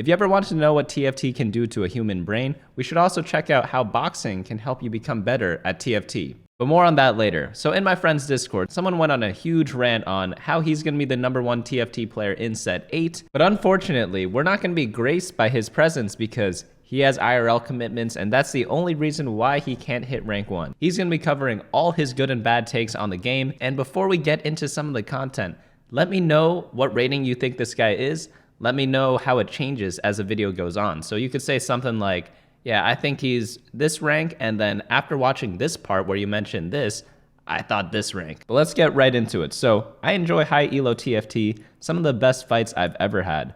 If you ever want to know what TFT can do to a human brain, we should also check out how boxing can help you become better at TFT. But more on that later. So in my friend's Discord, someone went on a huge rant on how he's going to be the #1 TFT player in set 8. But unfortunately, we're not going to be graced by his presence because he has IRL commitments, and that's the only reason why he can't hit rank 1. He's going to be covering all his good and bad takes on the game. And before we get into some of the content, let me know what rating you think this guy is. Let me know how it changes as the video goes on. So you could say something like, yeah, I think he's this rank, and then after watching this part where you mentioned this, I thought this rank. But let's get right into it. So I enjoy high elo TFT, some of the best fights I've ever had.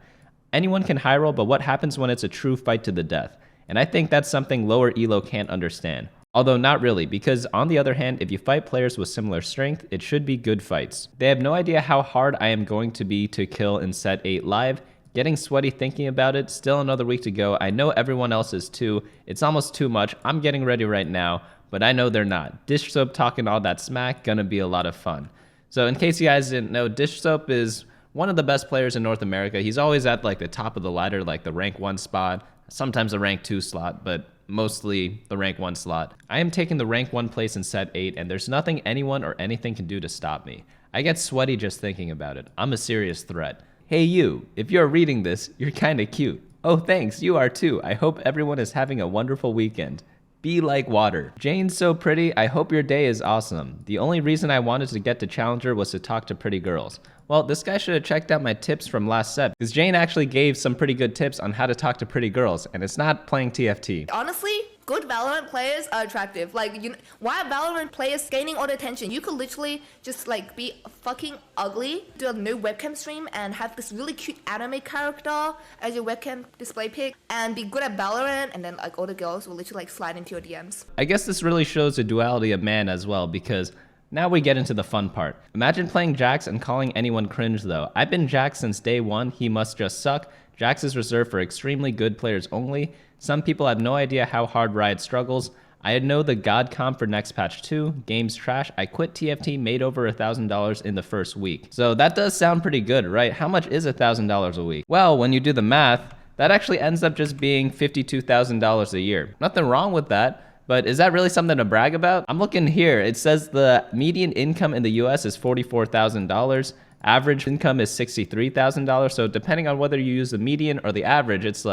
Anyone can high roll, but what happens when it's a true fight to the death? And I think that's something lower elo can't understand. Although not really, because on the other hand, if you fight players with similar strength, it should be good fights. They have no idea how hard I am going to be to kill in set 8 live. Getting sweaty thinking about it, still another week to go. I know everyone else is too. It's almost too much. I'm getting ready right now, but I know they're not. Dish Soap talking all that smack, gonna be a lot of fun. So in case you guys didn't know, Dish Soap is one of the best players in North America. He's always at like the top of the ladder, like the rank 1 spot, sometimes the rank 2 slot, but mostly the rank 1 slot. I am taking the rank 1 place in set 8, and there's nothing anyone or anything can do to stop me. I get sweaty just thinking about it. I'm a serious threat. Hey you, if you're reading this, you're kinda cute. Oh thanks, you are too. I hope everyone is having a wonderful weekend. Be like water. Jane's so pretty, I hope your day is awesome. The only reason I wanted to get to Challenger was to talk to pretty girls. Well, this guy should have checked out my tips from last set, because Jane actually gave some pretty good tips on how to talk to pretty girls, and it's not playing TFT. Honestly, good Valorant players are attractive. Like, why are Valorant players gaining all the attention? You could literally just like be fucking ugly, do a new webcam stream, and have this really cute anime character as your webcam display pic, and be good at Valorant, and then like all the girls will literally like slide into your DMs. I guess this really shows the duality of man as well, because now we get into the fun part. Imagine playing Jax and calling anyone cringe though. I've been Jax since day 1, he must just suck. Jax is reserved for extremely good players only. Some people have no idea how hard Riot struggles. I know the God comp for next patch 2, game's trash. I quit TFT, made over $1,000 in the first week. So that does sound pretty good, right? How much is $1,000 a week? Well, when you do the math, that actually ends up just being $52,000 a year. Nothing wrong with that. But is that really something to brag about? I'm looking here. It says the median income in the US is $44,000. Average income is $63,000. So depending on whether you use the median or the average, it's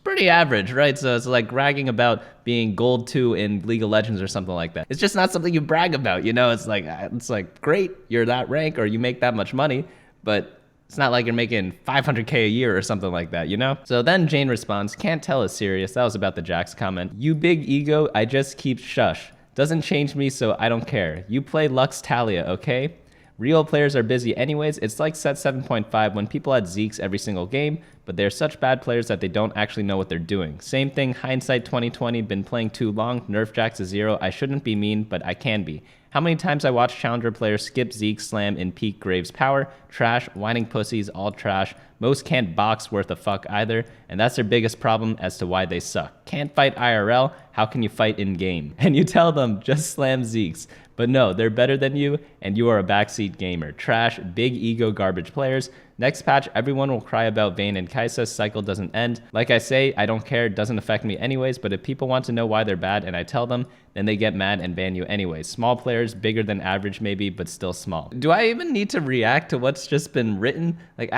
pretty average, right? So it's like bragging about being gold 2 in League of Legends or something like that. It's just not something you brag about, you know? It's like great, you're that rank or you make that much money, but it's not like you're making 500K a year or something like that, you know? So then Jane responds, can't tell is serious. That was about the Jax comment. You big ego, I just keep shush. Doesn't change me, so I don't care. You play Lux Talia, okay? Real players are busy anyways. It's like set 7.5 when people had Zeeks every single game, but they're such bad players that they don't actually know what they're doing. Same thing, hindsight 2020, been playing too long, nerf Jax to 0. I shouldn't be mean, but I can be. How many times I watched Challenger players skip Zeke slam in peak Graves power? Trash, whining pussies, all trash. Most can't box worth a fuck either, and that's their biggest problem as to why they suck. Can't fight IRL, how can you fight in game? And you tell them, just slam Zeeks. But no, they're better than you, and you are a backseat gamer. Trash, big ego garbage players. Next patch, everyone will cry about Vayne and Kai'Sa's cycle doesn't end. Like I say, I don't care, it doesn't affect me anyways, but if people want to know why they're bad and I tell them, then they get mad and ban you anyways. Small players, bigger than average maybe, but still small. Do I even need to react to what's just been written? Like,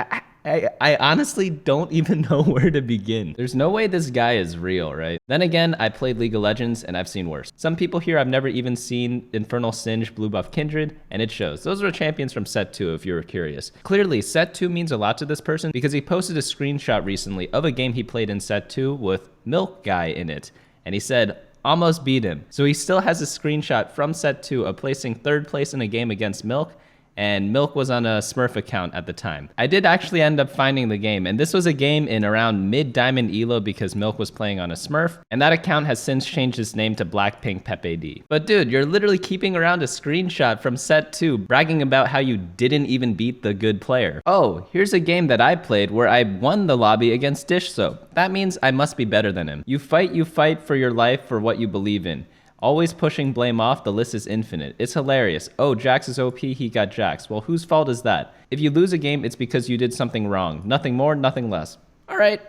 I honestly don't even know where to begin. There's no way this guy is real, right? Then again, I played League of Legends and I've seen worse. Some people here I've never even seen Infernal Singe, Blue Buff Kindred, and it shows. Those are champions from set 2 if you were curious. Clearly, set 2 means a lot to this person because he posted a screenshot recently of a game he played in set 2 with Milk Guy in it. And he said, almost beat him. So he still has a screenshot from set 2 of placing 3rd place in a game against Milk, and Milk was on a Smurf account at the time. I did actually end up finding the game, and this was a game in around mid-diamond elo because Milk was playing on a Smurf, and that account has since changed its name to Blackpink Pepe D. But dude, you're literally keeping around a screenshot from set 2 bragging about how you didn't even beat the good player. Oh, here's a game that I played where I won the lobby against Dish Soap. That means I must be better than him. You fight for your life for what you believe in. Always pushing blame off, the list is infinite. It's hilarious. Oh, Jax is OP, he got Jax. Well, whose fault is that? If you lose a game, it's because you did something wrong. Nothing more, nothing less. All right,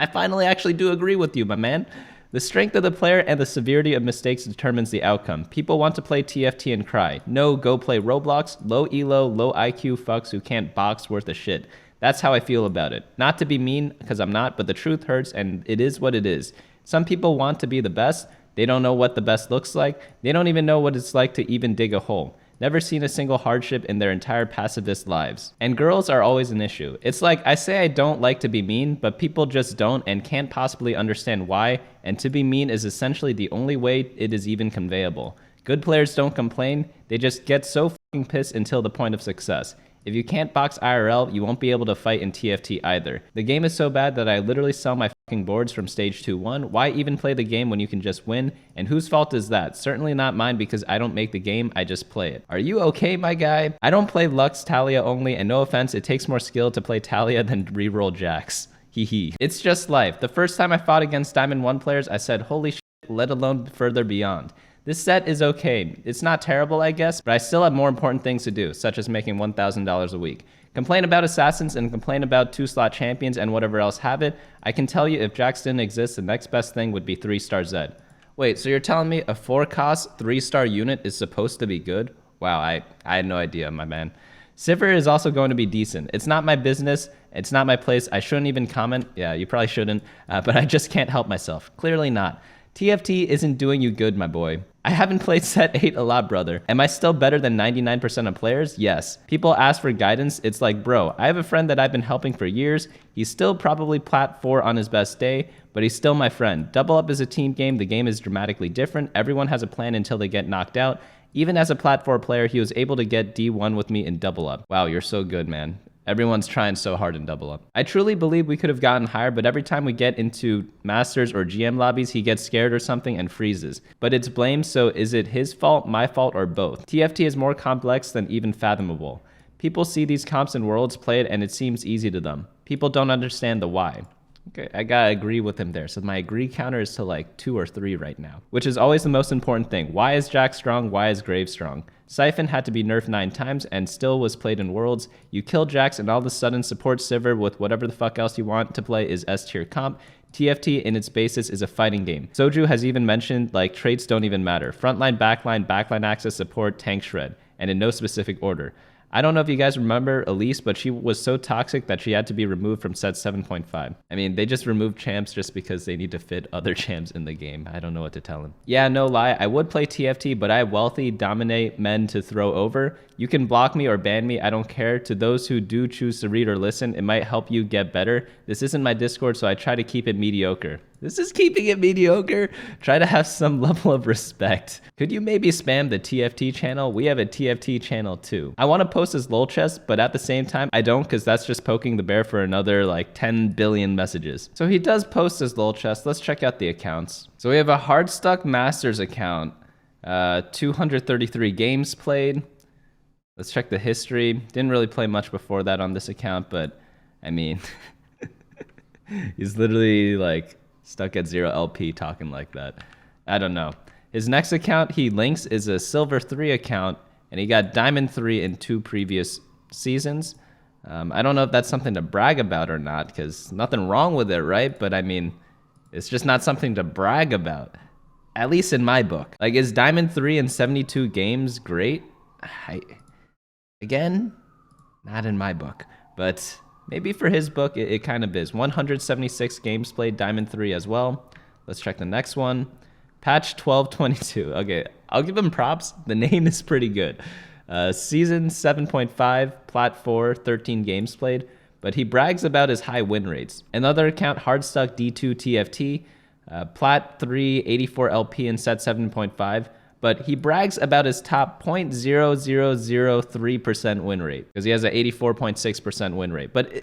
I finally actually do agree with you, my man. The strength of the player and the severity of mistakes determines the outcome. People want to play TFT and cry. No, go play Roblox, low elo, low IQ fucks who can't box worth a shit. That's how I feel about it. Not to be mean, because I'm not, but the truth hurts and it is what it is. Some people want to be the best. They don't know what the best looks like. They don't even know what it's like to even dig a hole. Never seen a single hardship in their entire pacifist lives. And girls are always an issue. It's like, I say I don't like to be mean, but people just don't and can't possibly understand why, and to be mean is essentially the only way it is even conveyable. Good players don't complain, they just get so fucking pissed until the point of success. If you can't box IRL, you won't be able to fight in TFT either. The game is so bad that I literally sell my fucking boards from stage 2-1. Why even play the game when you can just win? And whose fault is that? Certainly not mine because I don't make the game, I just play it. Are you okay, my guy? I don't play Lux Talia only, and no offense, it takes more skill to play Talia than reroll Jax. Hee. It's just life. The first time I fought against Diamond 1 players, I said, holy shit, let alone further beyond. This set is okay. It's not terrible, I guess, but I still have more important things to do, such as making $1,000 a week. Complain about assassins and complain about 2-slot champions and whatever else have it. I can tell you if Jax didn't exist, the next best thing would be 3-star Zed. Wait, so you're telling me a 4-cost 3-star unit is supposed to be good? Wow, I had no idea, my man. Sivir is also going to be decent. It's not my business. It's not my place. I shouldn't even comment. Yeah, you probably shouldn't, but I just can't help myself. Clearly not. TFT isn't doing you good, my boy. I haven't played set 8 a lot, brother. Am I still better than 99% of players? Yes. People ask for guidance. It's like, bro, I have a friend that I've been helping for years. He's still probably plat 4 on his best day, but he's still my friend. Double up is a team game. The game is dramatically different. Everyone has a plan until they get knocked out. Even as a plat 4 player, he was able to get D1 with me in double up. Wow, you're so good, man. Everyone's trying so hard in double up. I truly believe we could have gotten higher, but every time we get into Masters or GM lobbies, he gets scared or something and freezes. But it's blamed, so is it his fault, my fault, or both? TFT is more complex than even fathomable. People see these comps in Worlds played and it seems easy to them. People don't understand the why. Okay, I gotta agree with him there. So my agree counter is to like 2 or 3 right now, which is always the most important thing. Why is Jack strong? Why is Graves strong? Siphon had to be nerfed 9 times and still was played in Worlds. You kill Jax and all of a sudden support Sivir with whatever the fuck else you want to play is S tier comp. TFT in its basis is a fighting game. Soju has even mentioned like traits don't even matter. Frontline, backline access, support, tank, shred, and in no specific order. I don't know if you guys remember Elise, but she was so toxic that she had to be removed from set 7.5. I mean, they just removed champs just because they need to fit other champs in the game. I don't know what to tell them. Yeah, no lie, I would play TFT, but I have wealthy, dominate men to throw over. You can block me or ban me, I don't care. To those who do choose to read or listen, it might help you get better. This isn't my Discord, so I try to keep it mediocre. This is keeping it mediocre. Try to have some level of respect. Could you maybe spam the TFT channel? We have a TFT channel too. I want to post his lol chest, but at the same time, I don't because that's just poking the bear for another like 10 billion messages. So he does post his lol chest. Let's check out the accounts. So we have a Hardstuck Masters account. 233 games played. Let's check the history. Didn't really play much before that on this account, but I mean, he's literally like stuck at 0 LP talking like that. I don't know. His next account he links is a Silver 3 account, and he got Diamond 3 in 2 previous seasons. I don't know if that's something to brag about or not, because nothing wrong with it, right? But I mean, it's just not something to brag about, at least in my book. Like, is Diamond 3 in 72 games great? Again, not in my book, but maybe for his book, it kind of is. 176 games played, Diamond 3 as well. Let's check the next one. Patch 1222. Okay, I'll give him props. The name is pretty good. Season 7.5, Plat 4, 13 games played, but he brags about his high win rates. Another account, Hardstuck D2 TFT, Plat 3, 84 LP in set 7.5, but he brags about his top 0.0003% win rate because he has an 84.6% win rate. But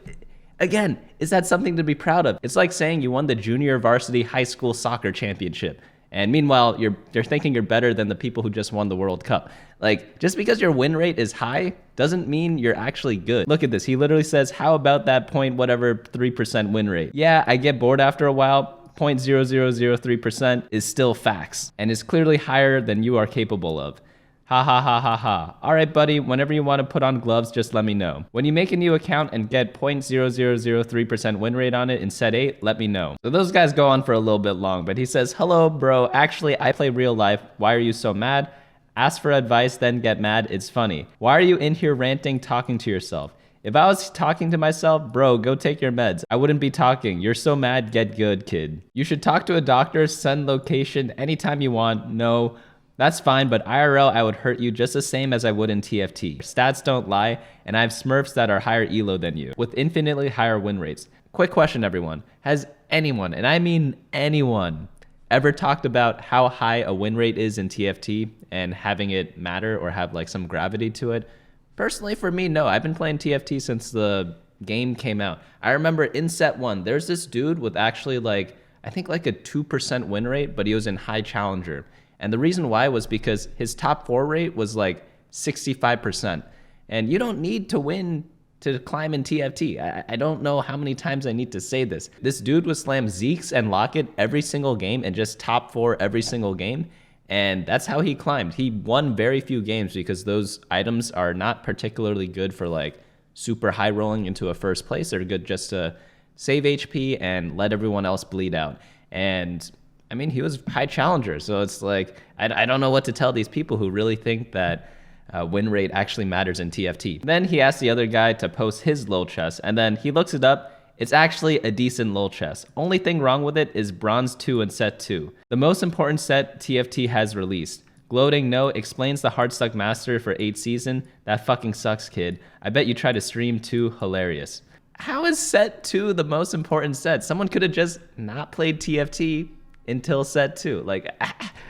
again, is that something to be proud of? It's like saying you won the junior varsity high school soccer championship, and meanwhile you're thinking you're better than the people who just won the World Cup. Like, just because your win rate is high doesn't mean you're actually good. Look at this. He literally says, how about that point whatever 3% win rate? Yeah, I get bored after a while. 0.0003% is still facts and is clearly higher than you are capable of. Ha ha ha ha ha. Alright buddy, whenever you want to put on gloves, just let me know. When you make a new account and get 0.0003% win rate on it in set 8, let me know. So those guys go on for a little bit long, but he says, hello bro, actually I play real life. Why are you so mad? Ask for advice, then get mad. It's funny. Why are you in here ranting, talking to yourself? If I was talking to myself, bro, go take your meds. I wouldn't be talking. You're so mad, get good, kid. You should talk to a doctor, send location anytime you want. No, that's fine, but IRL, I would hurt you just the same as I would in TFT. Stats don't lie, and I have Smurfs that are higher elo than you, with infinitely higher win rates. Quick question, everyone. Has anyone, and I mean anyone, ever talked about how high a win rate is in TFT and having it matter or have like some gravity to it? Personally, for me, no. I've been playing TFT since the game came out. I remember in set 1, there's this dude with actually like, I think like a 2% win rate, but he was in high challenger. And the reason why was because his top 4 rate was like 65%. And you don't need to win to climb in TFT. I don't know how many times I need to say this. This dude would slam Zeeks and Locket every single game and just top 4 every single game. And that's how he climbed. He won very few games because those items are not particularly good for like super high rolling into a first place. They're good just to save HP and let everyone else bleed out. And I mean, he was high challenger. So it's like, I don't know what to tell these people who really think that win rate actually matters in TFT. Then he asked the other guy to post his lol chess, and then he looks it up. It's actually a decent lol chess. Only thing wrong with it is bronze 2 in set 2. The most important set TFT has released. Gloating no explains the hard stuck master for 8 season. That fucking sucks, kid. I bet you try to stream too. Hilarious. How is set 2 the most important set? Someone could have just not played TFT until set 2. Like,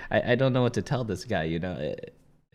I don't know what to tell this guy, you know?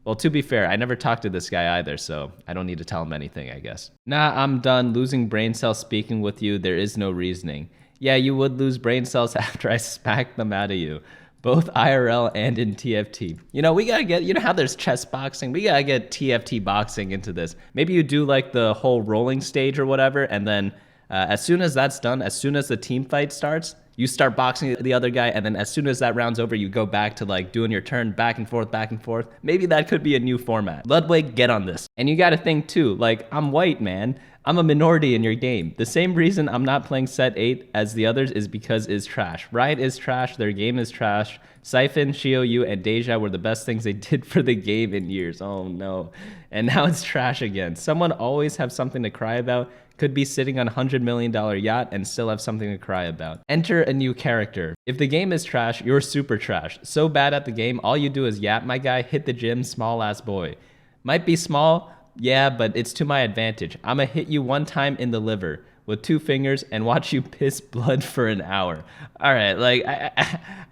Well, to be fair, I never talked to this guy either, so I don't need to tell him anything, I guess. Nah, I'm done losing brain cells speaking with you. There is no reasoning. Yeah, you would lose brain cells after I smacked them out of you, both IRL and in TFT. You know, we gotta get, you know how there's chess boxing? We gotta get TFT boxing into this. Maybe you do like the whole rolling stage or whatever, and then as soon as that's done, as soon as the team fight starts, you start boxing the other guy, and then as soon as that round's over, you go back to like doing your turn back and forth, back and forth. Maybe that could be a new format. Ludwig, get on this. And you gotta think too, like, I'm white, man. I'm a minority in your game. The same reason I'm not playing set 8 as the others is because it's trash. Riot is trash, their game is trash. Siphon, Shioyu, and Deja were the best things they did for the game in years. Oh no. And now it's trash again. Someone always have something to cry about. Could be sitting on a $100 million yacht and still have something to cry about. Enter a new character. If the game is trash, you're super trash. So bad at the game, all you do is yap, my guy, hit the gym, small ass boy. Might be small, yeah, but it's to my advantage. I'ma hit you one time in the liver with 2 fingers and watch you piss blood for an hour. All right, like,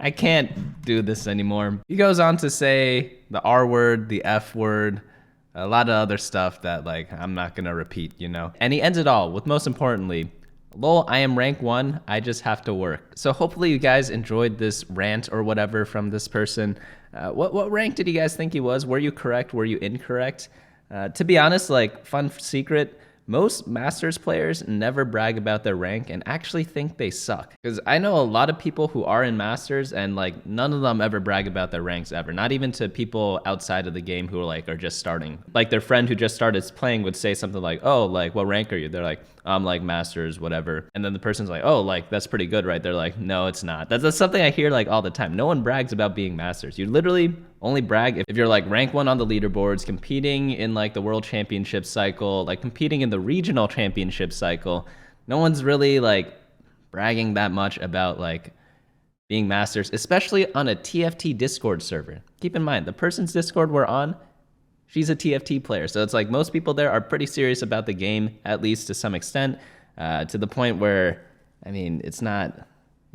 I can't do this anymore. He goes on to say the R word, the F word, a lot of other stuff that, like, I'm not gonna repeat, you know? And he ends it all with, most importantly, lol, I am rank 1, I just have to work. So hopefully you guys enjoyed this rant or whatever from this person. What rank did you guys think he was? Were you correct? Were you incorrect? To be honest, like, fun secret, most Masters players never brag about their rank and actually think they suck. Because I know a lot of people who are in Masters and like none of them ever brag about their ranks ever. Not even to people outside of the game who are just starting. Like their friend who just started playing would say something like, oh, like what rank are you? They're like, I'm like Masters, whatever. And then the person's like, oh, like that's pretty good, right? They're like, no, it's not. That's something I hear like all the time. No one brags about being Masters. You literally only brag if you're like rank 1 on the leaderboards, competing in like the world championship cycle, like competing in the regional championship cycle. No one's really like bragging that much about like being Masters, especially on a TFT Discord server. Keep in mind, the person's Discord we're on, she's a TFT player. So it's like most people there are pretty serious about the game, at least to some extent, to the point where, I mean, it's not,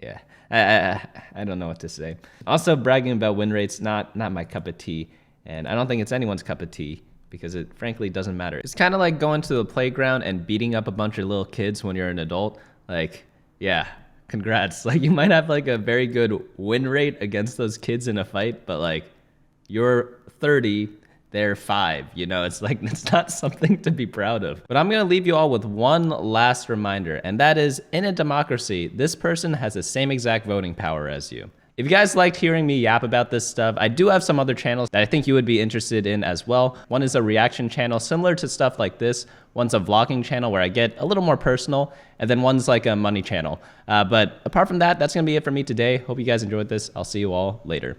yeah. I don't know what to say. Also, bragging about win rates, not my cup of tea. And I don't think it's anyone's cup of tea because it frankly doesn't matter. It's kind of like going to the playground and beating up a bunch of little kids when you're an adult. Like, yeah, congrats. Like you might have like a very good win rate against those kids in a fight, but like you're 30, they're 5, you know, it's like, it's not something to be proud of. But I'm gonna leave you all with one last reminder, and that is, in a democracy, this person has the same exact voting power as you. If you guys liked hearing me yap about this stuff, I do have some other channels that I think you would be interested in as well. One is a reaction channel similar to stuff like this. One's a vlogging channel where I get a little more personal, and then one's like a money channel. But apart from that, that's gonna be it for me today. Hope you guys enjoyed this. I'll see you all later.